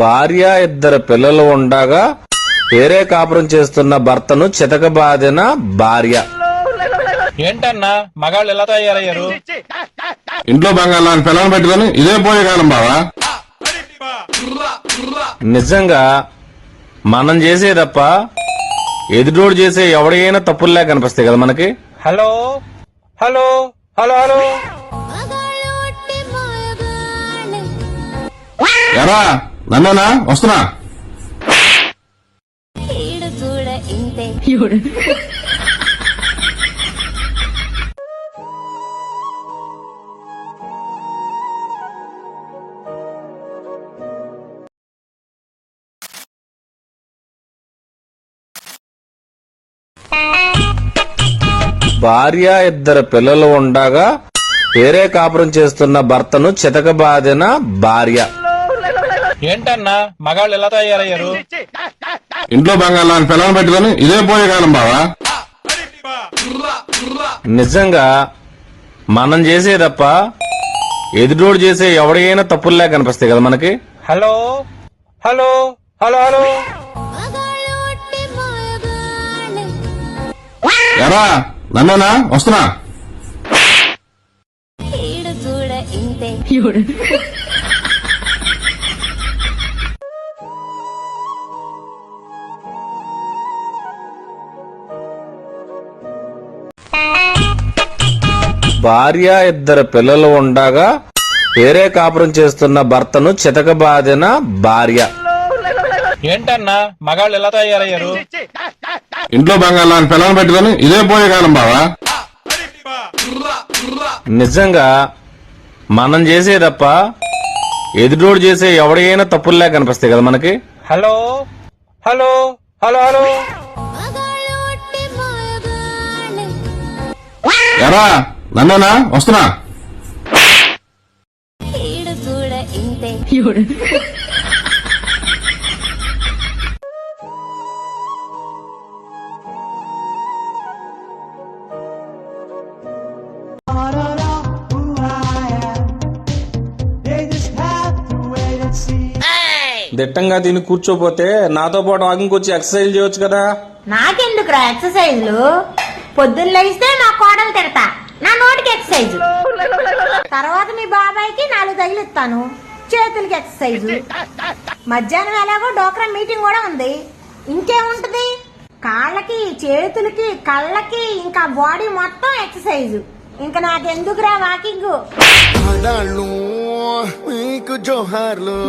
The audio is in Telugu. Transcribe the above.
భార్య ఇద్దరు పిల్లలు ఉండగా వేరే కాపురం చేస్తున్న భర్తను చితకబాదిన భార్య. ఏంటన్నా మగాళ్ళు ఎలా తయారయ్యారు? ఇంట్లో బంగాళాన్ని పిల్లలు పెట్టుకుని ఇదే పోయే కాలం బావా. నిజంగా మనం చేసే తప్ప ఎదుటోడు చేసే ఎవడైనా తప్పుల్లా కనిపిస్తాయి కదా మనకి. హలో హలో హలో హలో ఎరా నన్నేనా వస్తున్నా. భార్య ఇద్దరు పిల్లలు ఉండగా వేరే కాపురం చేస్తున్న భర్తను చితకబాదిన భార్య. ఏంటన్నా మగాళ్ళు ఎలా తయారయ్యారు? ఇంట్లో బంగాళాన్ని పిల్లలు పెట్టుకుని ఇదే పోయే కాలం బావా. నిజంగా మనం చేసే తప్ప ఎదుటోడు చేసే ఎవడైనా తప్పుల్లా కనిపిస్తాయి కదా మనకి. హలో హలో హలో హలో ఎరా నన్నేనా వస్తున్నా. భార్య ఇద్దరు పిల్లలు ఉండగా వేరే కాపురం చేస్తున్న భర్తను చితకబాదిన భార్య. ఏంటన్నా మగాళ్ళు ఎలా తయారయ్యారు? ఇంట్లో బంగాళాన్ని పిల్లలు పెట్టుకుని ఇదే పోయే కాలం బావా. నిజంగా మనం చేసే తప్ప ఎదుటోడు చేసే ఎవడైనా తప్పుల్లా కనిపిస్తాయి కదా మనకి. హలో హలో హలో హలో ఎరా నన్నేనా వస్తున్నా. దిట్టంగా తిని కూర్చోపోతే నాతో పాటు వాకింగ్ వచ్చి ఎక్సర్సైజ్ చేయొచ్చు కదా. నాకెందుకురా ఎక్సర్సైజ్లు? పొద్దున్న లేస్తే మా కోడలు తిడతా, నా నోటికి ఎక్సర్సైజ్. తర్వాత మీ బాబాయ్కి 4 తగిలిస్తాను, చేతులకి ఎక్సర్సైజ్. మధ్యాహ్నం ఎలాగో డోక్రా మీటింగ్ కూడా ఉంది, ఇంకేముంటది? కాళ్ళకి, చేతులకి, కళ్ళకి, ఇంకా బాడీ మొత్తం ఎక్సర్సైజ్. ఇంకా నాకెందుకురా వాకింగ్? మీకు జోహార్లు.